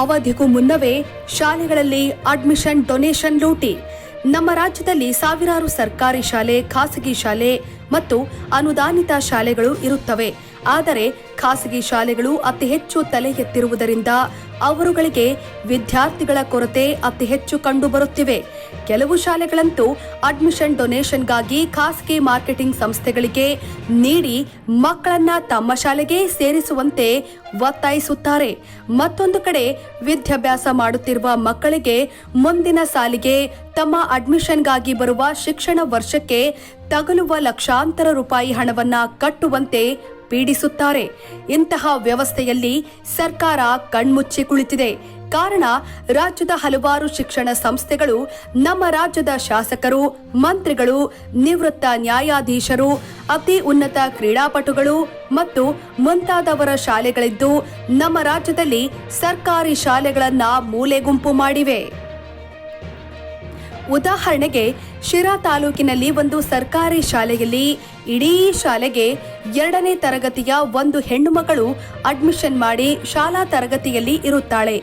ಅವಧಿಗೂ ಮುನ್ನವೇ ಶಾಲೆಗಳಲ್ಲಿ admission donation ಲೂಟಿ. ನಮ್ಮ ರಾಜ್ಯದಲ್ಲಿ ಸಾವಿರಾರು ಸರ್ಕಾರಿ ಶಾಲೆ, ಖಾಸಗಿ ಶಾಲೆ ಮತ್ತು ಅನುದಾನಿತ ಶಾಲೆಗಳು ಇರುತ್ತವೆ. ಆದರೆ ಖಾಸಗಿ ಶಾಲೆಗಳು ಅತಿ ಹೆಚ್ಚು ತಲೆ ಎತ್ತಿರುವುದರಿಂದ ಅವರುಗಳಿಗೆ ವಿದ್ಯಾರ್ಥಿಗಳ ಕೊರತೆ ಅತಿ ಹೆಚ್ಚು ಕಂಡುಬರುತ್ತಿವೆ. ಕೆಲವು ಶಾಲೆಗಳಂತೂ ಅಡ್ಮಿಷನ್ ಡೊನೇಷನ್ಗಾಗಿ ಖಾಸಗಿ ಮಾರ್ಕೆಟಿಂಗ್ ಸಂಸ್ಥೆಗಳಿಗೆ ನೀಡಿ ಮಕ್ಕಳನ್ನ ತಮ್ಮ ಶಾಲೆಗೆ ಸೇರಿಸುವಂತೆ ಒತ್ತಾಯಿಸುತ್ತಾರೆ. ಮತ್ತೊಂದು ಕಡೆ ವಿದ್ಯಾಭ್ಯಾಸ ಮಾಡುತ್ತಿರುವ ಮಕ್ಕಳಿಗೆ ಮುಂದಿನ ಸಾಲಿಗೆ ತಮ್ಮ ಅಡ್ಮಿಷನ್ಗಾಗಿ ಬರುವ ಶಿಕ್ಷಣ ವರ್ಷಕ್ಕೆ ತಗಲುವ ಲಕ್ಷಾಂತರ ರೂಪಾಯಿ ಹಣವನ್ನ ಕಟ್ಟುವಂತೆ ಪೀಡಿಸುತ್ತಾರೆ. ಇಂತಹ ವ್ಯವಸ್ಥೆಯಲ್ಲಿ ಸರ್ಕಾರ ಕಣ್ಮುಚ್ಚಿ ಕುಳಿತಿದೆ. ಕಾರಣ ರಾಜ್ಯದ ಹಲವಾರು ಶಿಕ್ಷಣ ಸಂಸ್ಥೆಗಳು ನಮ್ಮ ರಾಜ್ಯದ ಶಾಸಕರು, ಮಂತ್ರಿಗಳು, ನಿವೃತ್ತ ನ್ಯಾಯಾಧೀಶರು, ಅತಿ ಉನ್ನತ ಕ್ರೀಡಾಪಟುಗಳು ಮತ್ತು ಮುಂತಾದವರ ಶಾಲೆಗಳಿದ್ದು ನಮ್ಮ ರಾಜ್ಯದಲ್ಲಿ ಸರ್ಕಾರಿ ಶಾಲೆಗಳನ್ನ ಮೂಲೆಗುಂಪು ಮಾಡಿವೆ. ಉದಾಹರಣೆಗೆ ಶಿರಾ ತಾಲೂಕಿನಲ್ಲಿ ಒಂದು ಸರ್ಕಾರಿ ಶಾಲೆಯಲ್ಲಿ ಇಡೀ ಶಾಲೆಗೆ 2ನೇ ತರಗತಿಯ ಒಂದು ಹೆಣ್ಣು ಮಗಳು ಅಡ್ಮಿಷನ್ ಮಾಡಿ ಶಾಲಾ ತರಗತಿಯಲ್ಲಿ ಇರುತ್ತಾಳೆ.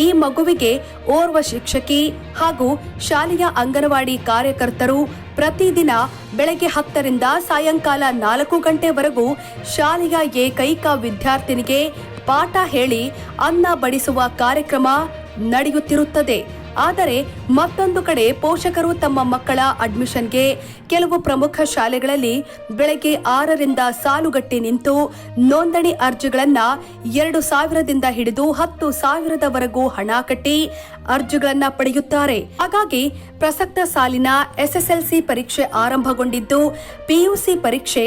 ಈ ಮಗುವಿಗೆ ಓರ್ವ ಶಿಕ್ಷಕಿ ಹಾಗೂ ಶಾಲೆಯ ಅಂಗನವಾಡಿ ಕಾರ್ಯಕರ್ತರು ಪ್ರತಿದಿನ ಬೆಳಗ್ಗೆ 10ರಿಂದ ಸಾಯಂಕಾಲ 4 ಗಂಟೆವರೆಗೂ ಶಾಲೆಯ ಏಕೈಕ ವಿದ್ಯಾರ್ಥಿನಿಗೆ ಪಾಠ ಹೇಳಿ ಅನ್ನ ಬಡಿಸುವ ಕಾರ್ಯಕ್ರಮ ನಡೆಯುತ್ತಿರುತ್ತದೆ. ಆದರೆ ಮತ್ತೊಂದು ಕಡೆ ಪೋಷಕರು ತಮ್ಮ ಮಕ್ಕಳ ಅಡ್ಮಿಷನ್ಗೆ ಕೆಲವು ಪ್ರಮುಖ ಶಾಲೆಗಳಲ್ಲಿ ಬೆಳಗ್ಗೆ 6ರಿಂದ ಸಾಲುಗಟ್ಟಿ ನಿಂತು ನೋಂದಣಿ ಅರ್ಜಿಗಳನ್ನ 2,000ದಿಂದ ಹಿಡಿದು 10,000ದವರೆಗೂ ಹಣ ಕಟ್ಟಿ ಅರ್ಜಿಗಳನ್ನ ಪಡೆಯುತ್ತಾರೆ. ಹಾಗಾಗಿ ಪ್ರಸಕ್ತ ಸಾಲಿನ SSLC ಪರೀಕ್ಷೆ ಆರಂಭಗೊಂಡಿದ್ದು PUC ಪರೀಕ್ಷೆ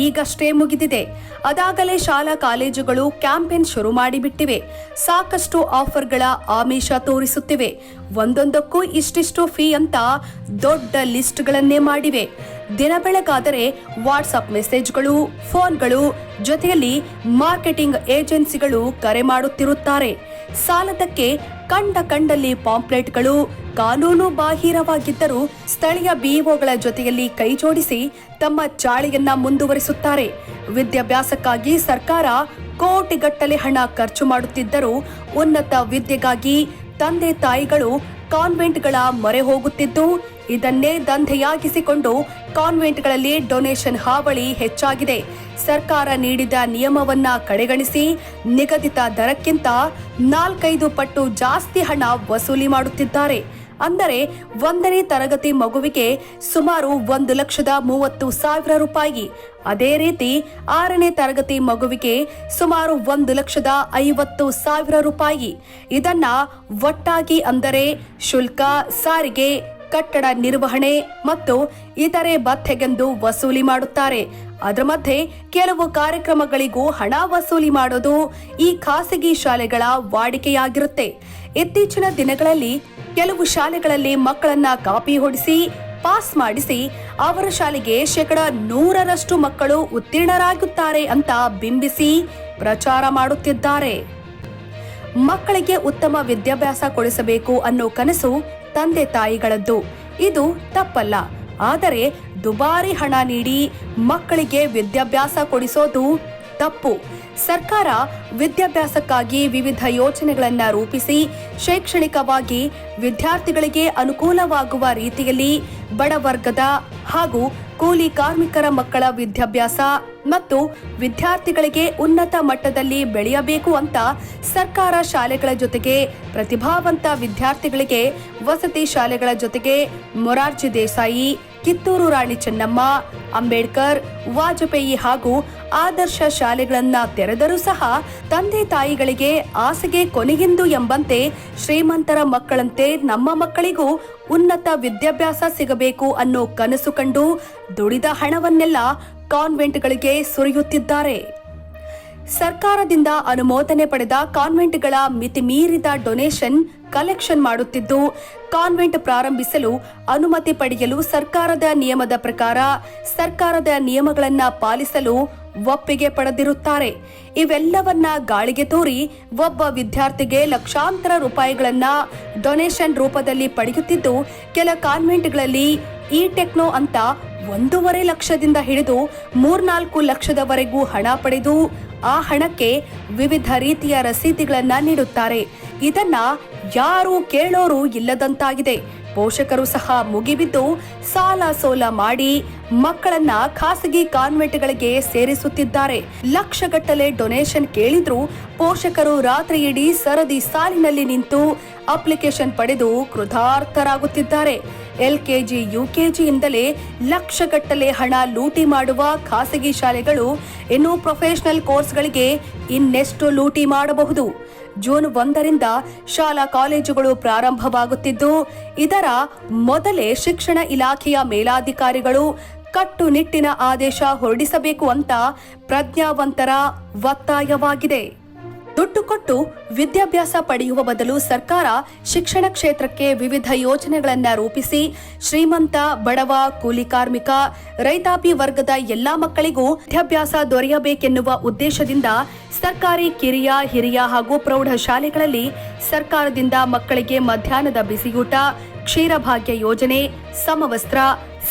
ಈಗಷ್ಟೇ ಮುಗಿದಿದೆ. ಅದಾಗಲೇ ಶಾಲಾ ಕಾಲೇಜುಗಳು ಕ್ಯಾಂಪೇನ್ ಶುರು ಮಾಡಿಬಿಟ್ಟಿವೆ. ಸಾಕಷ್ಟು ಆಫರ್ಗಳ ಆಮಿಷ ತೋರಿಸುತ್ತಿವೆ. ಒಂದೊಂದಕ್ಕೂ ಇಷ್ಟಿಷ್ಟು ಫೀ ಅಂತ ದೊಡ್ಡ ಲಿಸ್ಟ್ಗಳನ್ನೇ ಮಾಡಿವೆ. ದಿನ ಬೆಳಗಾದರೆ ವಾಟ್ಸಪ್ ಮೆಸೇಜ್ಗಳು, ಫೋನ್ಗಳು, ಜೊತೆಯಲ್ಲಿ ಮಾರ್ಕೆಟಿಂಗ್ ಏಜೆನ್ಸಿಗಳು ಕರೆ ಮಾಡುತ್ತಿರುತ್ತಾರೆ. ಸಾಲದಕ್ಕೆ ಕಂಡಲ್ಲಿ ಪಾಂಪ್ಲೆಟ್ಗಳು ಕಾನೂನು ಬಾಹಿರವಾಗಿದ್ದರೂ ಸ್ಥಳೀಯ ಬಿಇಒಗಳ ಜೊತೆಯಲ್ಲಿ ಕೈಜೋಡಿಸಿ ತಮ್ಮ ಚಾಳಿಯನ್ನ ಮುಂದುವರಿಸುತ್ತಾರೆ. ವಿದ್ಯಾಭ್ಯಾಸಕ್ಕಾಗಿ ಸರ್ಕಾರ ಕೋಟಿಗಟ್ಟಲೆ ಹಣ ಖರ್ಚು ಮಾಡುತ್ತಿದ್ದರೂ ಉನ್ನತ ವಿದ್ಯೆಗಾಗಿ ತಂದೆ ತಾಯಿಗಳು ಕಾನ್ವೆಂಟ್ಗಳ ಮೊರೆ ಹೋಗುತ್ತಿದ್ದು ಇದನ್ನೇ ದಂಧೆಯಾಗಿಸಿಕೊಂಡು ಕಾನ್ವೆಂಟ್ಗಳಲ್ಲಿ ಡೊನೇಷನ್ ಹಾವಳಿ ಹೆಚ್ಚಾಗಿದೆ. ಸರ್ಕಾರ ನೀಡಿದ ನಿಯಮವನ್ನ ಕಡೆಗಣಿಸಿ ನಿಗದಿತ ದರಕ್ಕಿಂತ 4-5 ಪಟ್ಟು ಜಾಸ್ತಿ ಹಣ ವಸೂಲಿ ಮಾಡುತ್ತಿದ್ದಾರೆ. ಅಂದರೆ 1ನೇ ತರಗತಿ ಮಗುವಿಗೆ ಸುಮಾರು 1,30,30,000 ರೂಪಾಯಿ. ಅದೇ ರೀತಿ 6ನೇ ತರಗತಿ ಮಗುವಿಗೆ ಸುಮಾರು 1,50,000 ರೂಪಾಯಿ. ಇದನ್ನ ಒಟ್ಟಾಗಿ ಅಂದರೆ ಶುಲ್ಕ, ಸಾರಿಗೆ, ಕಟ್ಟಡ ನಿರ್ವಹಣೆ ಮತ್ತು ಇತರೆ ಭತ್ಯೆಗೆಂದು ವಸೂಲಿ ಮಾಡುತ್ತಾರೆ. ಅದರ ಮಧ್ಯೆ ಕೆಲವು ಕಾರ್ಯಕ್ರಮಗಳಿಗೂ ಹಣ ವಸೂಲಿ ಮಾಡೋದು ಈ ಖಾಸಗಿ ಶಾಲೆಗಳ ವಾಡಿಕೆಯಾಗಿರುತ್ತೆ. ಇತ್ತೀಚಿನ ದಿನಗಳಲ್ಲಿ ಕೆಲವು ಶಾಲೆಗಳಲ್ಲಿ ಮಕ್ಕಳನ್ನ ಕಾಪಿ ಹೊಡಿಸಿ ಪಾಸ್ ಮಾಡಿಸಿ ಅವರ ಶಾಲೆಗೆ 100% ಮಕ್ಕಳು ಉತ್ತೀರ್ಣರಾಗುತ್ತಾರೆ ಅಂತ ಬಿಂಬಿಸಿ ಪ್ರಚಾರ ಮಾಡುತ್ತಿದ್ದಾರೆ. ಮಕ್ಕಳಿಗೆ ಉತ್ತಮ ವಿದ್ಯಾಭ್ಯಾಸ ಕೊಡಿಸಬೇಕು ಅನ್ನೋ ಕನಸು ತಂದೆ ತಾಯಿಗಳದ್ದು. ಇದು ತಪ್ಪಲ್ಲ. ಆದರೆ ದುಬಾರಿ ಹಣ ನೀಡಿ ಮಕ್ಕಳಿಗೆ ವಿದ್ಯಾಭ್ಯಾಸ ಕೊಡಿಸೋದು ತಪ್ಪು. ಸರ್ಕಾರ ವಿದ್ಯಾಭ್ಯಾಸಕ್ಕಾಗಿ ವಿವಿಧ ಯೋಜನೆಗಳನ್ನು ರೂಪಿಸಿ ಶೈಕ್ಷಣಿಕವಾಗಿ ವಿದ್ಯಾರ್ಥಿಗಳಿಗೆ ಅನುಕೂಲವಾಗುವ ರೀತಿಯಲ್ಲಿ ಬಡವರ್ಗದ ಹಾಗೂ ಕೂಲಿ ಕಾರ್ಮಿಕರ ಮಕ್ಕಳ ವಿದ್ಯಾಭ್ಯಾಸ ಮತ್ತು ವಿದ್ಯಾರ್ಥಿಗಳಿಗೆ ಉನ್ನತ ಮಟ್ಟದಲ್ಲಿ ಬೆಳೆಯಬೇಕು ಅಂತ ಸರ್ಕಾರ ಶಾಲೆಗಳ ಜೊತೆಗೆ ಪ್ರತಿಭಾವಂತ ವಿದ್ಯಾರ್ಥಿಗಳಿಗೆ ವಸತಿ ಶಾಲೆಗಳ ಜೊತೆಗೆ ಮೊರಾರ್ಜಿ ದೇಸಾಯಿ, ಕಿತ್ತೂರು ರಾಣಿ ಚೆನ್ನಮ್ಮ, ಅಂಬೇಡ್ಕರ್, ವಾಜಪೇಯಿ ಹಾಗೂ ಆದರ್ಶ ಶಾಲೆಗಳನ್ನ ತೆರೆದರೂ ಸಹ ತಂದೆ ತಾಯಿಗಳಿಗೆ ಆಸೆಗೆ ಕೊನೆಗೆಂದು ಎಂಬಂತೆ ಶ್ರೀಮಂತರ ಮಕ್ಕಳಂತೆ ನಮ್ಮ ಮಕ್ಕಳಿಗೂ ಉನ್ನತ ವಿದ್ಯಾಭ್ಯಾಸ ಸಿಗಬೇಕು ಅನ್ನೋ ಕನಸು ಕಂಡು ದುಡಿದ ಹಣವನ್ನೆಲ್ಲ ಕಾನ್ವೆಂಟ್ಗಳಿಗೆ ಸುರಿಯುತ್ತಿದ್ದಾರೆ. ಸರ್ಕಾರದಿಂದ ಅನುಮೋದನೆ ಪಡೆದ ಕಾನ್ವೆಂಟ್ಗಳ ಮಿತಿ ಮೀರಿದ ಡೊನೇಷನ್ ಕಲೆಕ್ಷನ್ ಮಾಡುತ್ತಿದ್ದು ಕಾನ್ವೆಂಟ್ ಪ್ರಾರಂಭಿಸಲು ಅನುಮತಿ ಪಡೆಯಲು ಸರ್ಕಾರದ ನಿಯಮದ ಪ್ರಕಾರ ಸರ್ಕಾರದ ನಿಯಮಗಳನ್ನು ಪಾಲಿಸಲು ಒಪ್ಪಿಗೆ ಪಡೆದಿರುತ್ತಾರೆ. ಇವೆಲ್ಲವನ್ನ ಗಾಳಿಗೆ ತೂರಿ ಒಬ್ಬ ವಿದ್ಯಾರ್ಥಿಗೆ ಲಕ್ಷಾಂತರ ರೂಪಾಯಿಗಳನ್ನ ಡೊನೇಷನ್ ರೂಪದಲ್ಲಿ ಪಡೆಯುತ್ತಿದ್ದು ಕೆಲ ಕಾನ್ವೆಂಟ್ಗಳಲ್ಲಿ ಈ ಟೆಕ್ನೋ ಅಂತ 1.5 ಲಕ್ಷದಿಂದ ಹಿಡಿದು 3-4 ಲಕ್ಷದವರೆಗೂ ಹಣ ಪಡೆದು ಆ ಹಣಕ್ಕೆ ವಿವಿಧ ರೀತಿಯ ರಸೀದಿಗಳನ್ನ ನೀಡುತ್ತಾರೆ. ಇದನ್ನ ಯಾರು ಕೇಳೋರು ಇಲ್ಲದಂತಾಗಿದೆ. ಪೋಷಕರು ಸಹ ಮುಗಿಬಿದ್ದು ಸಾಲ ಸೋಲ ಮಾಡಿ ಮಕ್ಕಳನ್ನ ಖಾಸಗಿ ಕಾನ್ವೆಂಟ್ಗಳಿಗೆ ಸೇರಿಸುತ್ತಿದ್ದಾರೆ. ಲಕ್ಷಗಟ್ಟಲೆ ಡೊನೇಷನ್ ಕೇಳಿದ್ರೂ ಪೋಷಕರು ರಾತ್ರಿ ಇಡೀ ಸರದಿ ಸಾಲಿನಲ್ಲಿ ನಿಂತು ಅಪ್ಲಿಕೇಶನ್ ಪಡೆದು ಕೃತಾರ್ಥರಾಗುತ್ತಿದ್ದಾರೆ. LKG UKGಯಿಂದಲೇ ಲಕ್ಷಗಟ್ಟಲೆ ಹಣ ಲೂಟಿ ಮಾಡುವ ಖಾಸಗಿ ಶಾಲೆಗಳು ಇನ್ನು ಪ್ರೊಫೆಷನಲ್ ಕೋರ್ಸ್ಗಳಿಗೆ ಇನ್ನೆಷ್ಟು ಲೂಟಿ ಮಾಡಬಹುದು? ಜೂನ್ 1ರಿಂದ ಶಾಲಾ ಕಾಲೇಜುಗಳು ಪ್ರಾರಂಭವಾಗುತ್ತಿದ್ದು ಇದರ ಮೊದಲೇ ಶಿಕ್ಷಣ ಇಲಾಖೆಯ ಮೇಲಾಧಿಕಾರಿಗಳು ಕಟ್ಟುನಿಟ್ಟಿನ ಆದೇಶ ಹೊರಡಿಸಬೇಕು ಅಂತ ಪ್ರಜ್ಞಾವಂತರ ಒತ್ತಾಯವಾಗಿದೆ. ದುಡ್ಡು ಕೊಟ್ಟು ವಿದ್ಯಾಭ್ಯಾಸ ಪಡೆಯುವ ಬದಲು ಸರ್ಕಾರ ಶಿಕ್ಷಣ ಕ್ಷೇತ್ರಕ್ಕೆ ವಿವಿಧ ಯೋಜನೆಗಳನ್ನು ರೂಪಿಸಿ ಶ್ರೀಮಂತ, ಬಡವ, ಕೂಲಿ ಕಾರ್ಮಿಕ, ರೈತಾಪಿ ವರ್ಗದ ಎಲ್ಲಾ ಮಕ್ಕಳಿಗೂ ವಿದ್ಯಾಭ್ಯಾಸ ದೊರೆಯಬೇಕೆನ್ನುವ ಉದ್ದೇಶದಿಂದ ಸರ್ಕಾರಿ ಕಿರಿಯ, ಹಿರಿಯ ಹಾಗೂ ಪ್ರೌಢ ಶಾಲೆಗಳಲ್ಲಿ ಸರ್ಕಾರದಿಂದ ಮಕ್ಕಳಿಗೆ ಮಧ್ಯಾಹ್ನದ ಬಿಸಿಯೂಟ, ಕ್ಷೀರಭಾಗ್ಯ ಯೋಜನೆ, ಸಮವಸ್ತ್ರ,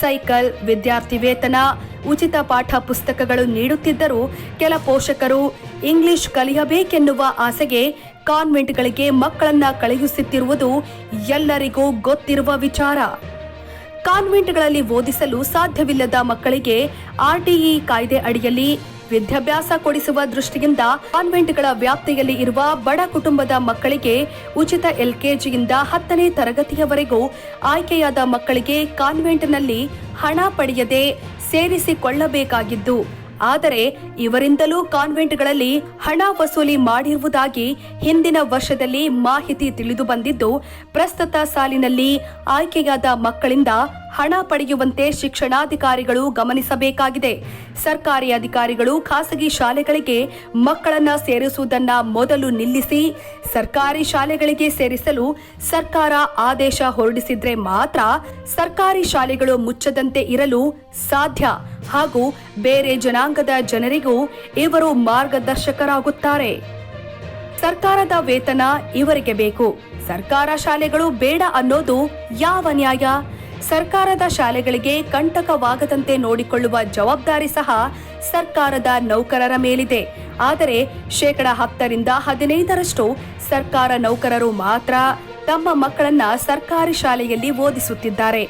ಸೈಕಲ್, ವಿದ್ಯಾರ್ಥಿ ವೇತನ, ಉಚಿತ ಪಾಠ ಪುಸ್ತಕಗಳು ನೀಡುತ್ತಿದ್ದರೂ ಕೆಲ ಪೋಷಕರು ಇಂಗ್ಲಿಷ್ ಕಲಿಯಬೇಕೆನ್ನುವ ಆಸೆಗೆ ಕಾನ್ವೆಂಟ್ಗಳಿಗೆ ಮಕ್ಕಳನ್ನ ಕಳುಹಿಸುತ್ತಿರುವುದು ಎಲ್ಲರಿಗೂ ಗೊತ್ತಿರುವ ವಿಚಾರ. ಕಾನ್ವೆಂಟ್ಗಳಲ್ಲಿ ಓದಿಸಲು ಸಾಧ್ಯವಿಲ್ಲದ ಮಕ್ಕಳಿಗೆ RTE ಕಾಯ್ದೆ ಅಡಿಯಲ್ಲಿ ವಿದ್ಯಾಭ್ಯಾಸ ಕೊಡಿಸುವ ದೃಷ್ಟಿಯಿಂದ ಕಾನ್ವೆಂಟ್ಗಳ ವ್ಯಾಪ್ತಿಯಲ್ಲಿ ಇರುವ ಬಡ ಕುಟುಂಬದ ಮಕ್ಕಳಿಗೆ ಉಚಿತ LKGಯಿಂದ 10ನೇ ತರಗತಿಯವರೆಗೂ ಆಯ್ಕೆಯಾದ ಮಕ್ಕಳಿಗೆ ಕಾನ್ವೆಂಟ್ನಲ್ಲಿ ಹಣ ಪಡೆಯದೆ ಸೇರಿಸಿಕೊಳ್ಳಬೇಕಾಗಿದ್ದು, ಆದರೆ ಇವರಿಂದಲೂ ಕಾನ್ವೆಂಟ್ಗಳಲ್ಲಿ ಹಣ ವಸೂಲಿ ಮಾಡಿರುವುದಾಗಿ ಹಿಂದಿನ ವರ್ಷದಲ್ಲಿ ಮಾಹಿತಿ ತಿಳಿದು ಬಂದಿದ್ದು, ಪ್ರಸ್ತುತ ಸಾಲಿನಲ್ಲಿ ಆಯ್ಕೆಯಾದ ಮಕ್ಕಳಿಂದ ಹಣ ಪಡೆಯುವಂತೆ ಶಿಕ್ಷಣಾಧಿಕಾರಿಗಳು ಗಮನಿಸಬೇಕಾಗಿದೆ. ಸರ್ಕಾರಿ ಅಧಿಕಾರಿಗಳು ಖಾಸಗಿ ಶಾಲೆಗಳಿಗೆ ಮಕ್ಕಳನ್ನ ಸೇರಿಸುವುದನ್ನ ಮೊದಲು ನಿಲ್ಲಿಸಿ ಸರ್ಕಾರಿ ಶಾಲೆಗಳಿಗೆ ಸೇರಿಸಲು ಸರ್ಕಾರ ಆದೇಶ ಹೊರಡಿಸಿದ್ರೆ ಮಾತ್ರ ಸರ್ಕಾರಿ ಶಾಲೆಗಳು ಮುಚ್ಚದಂತೆ ಇರಲು ಸಾಧ್ಯ ಹಾಗೂ ಬೇರೆ ಜನಾಂಗದ ಜನರಿಗೂ ಇವರು ಮಾರ್ಗದರ್ಶಕರಾಗುತ್ತಾರೆ. ಸರ್ಕಾರದ ವೇತನ ಇವರಿಗೆ ಬೇಕು, ಸರ್ಕಾರ ಶಾಲೆಗಳು ಬೇಡ ಅನ್ನೋದು ಯಾವ ನ್ಯಾಯ? ಸರ್ಕಾರದ ಶಾಲೆಗಳಿಗೆ ಕಂಟಕವಾಗದಂತೆ ನೋಡಿಕೊಳ್ಳುವ ಜವಾಬ್ದಾರಿ ಸಹ ಸರ್ಕಾರದ ನೌಕರರ ಮೇಲಿದೆ. ಆದರೆ 10% 15% ಸರ್ಕಾರ ನೌಕರರು ಮಾತ್ರ ತಮ್ಮ ಮಕ್ಕಳನ್ನ ಸರ್ಕಾರಿ ಶಾಲೆಯಲ್ಲಿ ಓದಿಸುತ್ತಿದ್ದಾರೆ.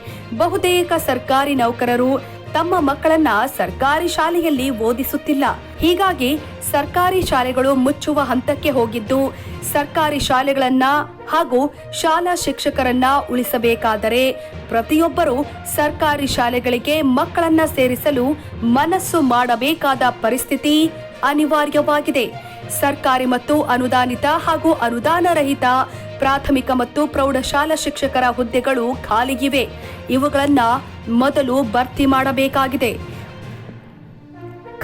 ಬಹುತೇಕ ಸರ್ಕಾರಿ ನೌಕರರು ತಮ್ಮ ಮಕ್ಕಳನ್ನ ಸರ್ಕಾರಿ ಶಾಲೆಯಲ್ಲಿ ಓದಿಸುತ್ತಿಲ್ಲ. ಹೀಗಾಗಿ ಸರ್ಕಾರಿ ಶಾಲೆಗಳು ಮುಚ್ಚುವ ಹಂತಕ್ಕೆ ಹೋಗಿದ್ದು, ಸರ್ಕಾರಿ ಶಾಲೆಗಳನ್ನ ಹಾಗೂ ಶಾಲಾ ಶಿಕ್ಷಕರನ್ನ ಉಳಿಸಬೇಕಾದರೆ ಪ್ರತಿಯೊಬ್ಬರೂ ಸರ್ಕಾರಿ ಶಾಲೆಗಳಿಗೆ ಮಕ್ಕಳನ್ನ ಸೇರಿಸಲು ಮನಸ್ಸು ಮಾಡಬೇಕಾದ ಪರಿಸ್ಥಿತಿ ಅನಿವಾರ್ಯವಾಗಿದೆ. ಸರ್ಕಾರಿ ಮತ್ತು ಅನುದಾನಿತ ಹಾಗೂ ಅನುದಾನರಹಿತ ಪ್ರಾಥಮಿಕ ಮತ್ತು ಪ್ರೌಢಶಾಲಾ ಶಿಕ್ಷಕರ ಹುದ್ದೆಗಳು ಖಾಲಿಗಿವೆ. ಇವುಗಳನ್ನ ಮೊದಲು ಭರ್ತಿ ಮಾಡಬೇಕಾಗಿದೆ.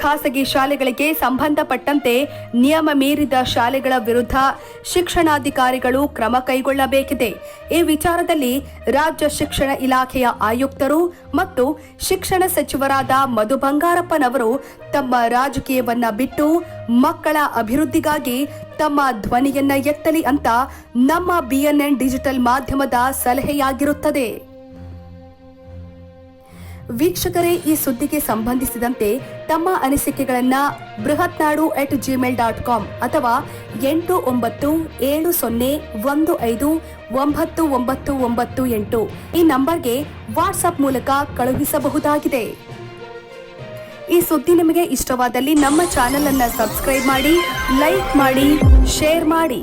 ಖಾಸಗಿ ಶಾಲೆಗಳಿಗೆ ಸಂಬಂಧಪಟ್ಟಂತೆ ನಿಯಮ ಮೀರಿದ ಶಾಲೆಗಳ ವಿರುದ್ಧ ಶಿಕ್ಷಣಾಧಿಕಾರಿಗಳು ಕ್ರಮ ಕೈಗೊಳ್ಳಬೇಕಿದೆ. ಈ ವಿಚಾರದಲ್ಲಿ ರಾಜ್ಯ ಶಿಕ್ಷಣ ಇಲಾಖೆಯ ಆಯುಕ್ತರು ಮತ್ತು ಶಿಕ್ಷಣ ಸಚಿವರಾದ ಮಧು ಬಂಗಾರಪ್ಪನವರು ತಮ್ಮ ರಾಜಕೀಯವನ್ನ ಬಿಟ್ಟು ಮಕ್ಕಳ ಅಭಿವೃದ್ಧಿಗಾಗಿ ತಮ್ಮ ಧ್ವನಿಯನ್ನ ಎತ್ತಲಿ ಅಂತ ನಮ್ಮ BNN ಡಿಜಿಟಲ್ ಮಾಧ್ಯಮದ ಸಲಹೆಯಾಗಿರುತ್ತದೆ. ವೀಕ್ಷಕರೇ, ಈ ಸುದ್ದಿಗೆ ಸಂಬಂಧಿಸಿದಂತೆ ತಮ್ಮ ಅನಿಸಿಕೆಗಳನ್ನ brihatnadu@gmail.com ಅಥವಾ 8970159998 ಈ ನಂಬರ್ಗೆ ವಾಟ್ಸ್ಆಪ್ ಮೂಲಕ ಕಳುಹಿಸಬಹುದಾಗಿದೆ. ಈ ಸುದ್ದಿ ನಿಮಗೆ ಇಷ್ಟವಾದಲ್ಲಿ ನಮ್ಮ ಚಾನೆಲ್ ಅನ್ನು ಸಬ್ಸ್ಕ್ರೈಬ್ ಮಾಡಿ, ಲೈಕ್ ಮಾಡಿ, ಶೇರ್ ಮಾಡಿ.